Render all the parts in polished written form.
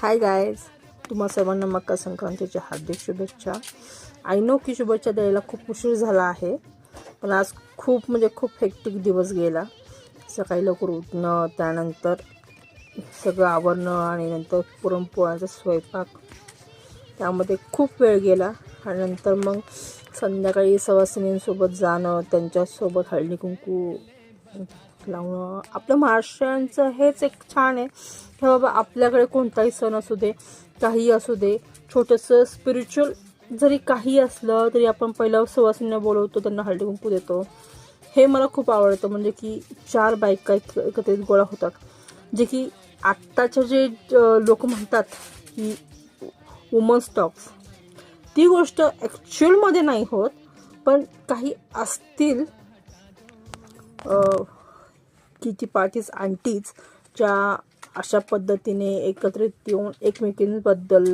Hi guys, तुम्हा सर्वांना मकर संक्रांतीच्या हार्दिक शुभेच्छा. आय नो की शुभेच्छा द्यायला खूप उशीर झाला आहे, पण आज खूप खूप हेक्टिक दिवस गेला. सकाळी लवकर उठणं, त्यानंतर सगळं आवरणं आणि नंतर पुरणपोळ्याचा स्वयंपाक, त्यामध्ये खूप वेळ गेला. आणि नंतर मग संध्याकाळी सवासिनींसोबत जाणं, त्यांच्यासोबत हळदी कुंकू लावणं. आपलं महाराष्ट्रांचं हेच एक छान आहे की बाबा आपल्याकडे कोणताही सण असू दे, काही असू दे, छोटंसं स्पिरिच्युअल जरी काही असलं तरी आपण पहिलं सवासिनींना बोलवतो, त्यांना हळदी कुंकू देतो. हे मला खूप आवडतं. म्हणजे की 4 बायका एकत्रित गोळा होतात, जे की आत्ताचे जे लोक म्हणतात की वुमन्स टॉक्स, ती गोष्ट ॲक्च्युअलमध्ये नाही होत. पण काही असतील किती पार्टीज आंटीज ज्या अशा पद्धतीने एकत्रित येऊन एकमेकींबद्दल,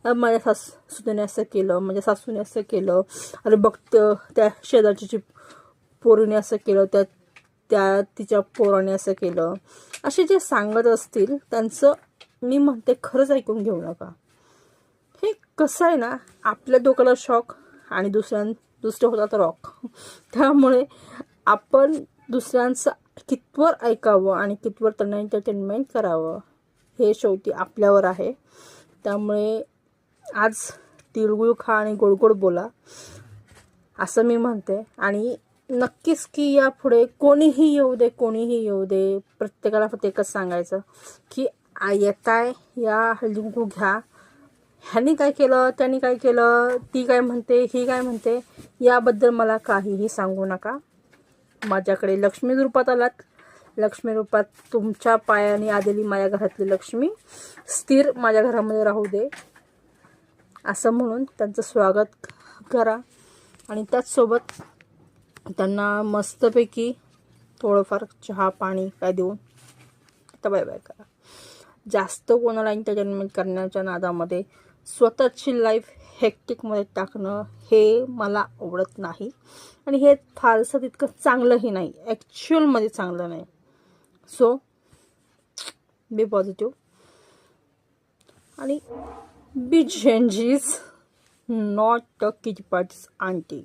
माझ्या सासूने असं केलं, माझ्या सासूने असं केलं, अरे बघतं त्या शेजारची पोरीने असं केलं, त्या तिच्या पोराने असं केलं, असे जे सांगत असतील त्यांचं मी म्हणते खरंच ऐकून घेऊ नका. हे कसं आहे ना, आपल्या डोक्याला शॉक आणि दुसरं होतात रॉक. त्यामुळे आपण दुसऱ्यांचं कितवर ऐकावं आणि कितवर त्यांना एंटरटेनमेंट करावं हे शेवटी आपल्यावर आहे. त्यामुळे आज तिळगुळ खा आणि गोड गोड बोला, असं मी म्हणते. आणि नक्कीच की यापुढे कोणीही येऊ दे, प्रत्येकाला फक्त एकच सांगायचं की येताय या हळदी कुंकू घ्या. ह्यांनी काय केलं, त्यांनी काय केलं, ती काय म्हणते, ही काय म्हणते, याबद्दल मला काहीही सांगू नका. माझ्याकडे लक्ष्मी रूपात आलात, लक्ष्मी रूपात तुमच्या पायाने आलेली माझ्या घरातली लक्ष्मी स्थिर माझ्या घरामध्ये राहू दे, असं म्हणून त्यांचं स्वागत करा. आणि त्याचसोबत त्यांना मस्तपैकी थोडंफार चहा पाणी काय देऊन आता बाय बाय करा. जास्त कोणाला एंटरटेनमेंट करण्याच्या नादामध्ये स्वतःची लाईफ हेक्टिकमध्ये टाकणं हे मला आवडत नाही. आणि हे फारसं तितकं चांगलंही नाही, ॲक्च्युअलमध्ये चांगलं नाही. सो बी पॉझिटिव्ह आणि be changes, not a kitty parties aunty.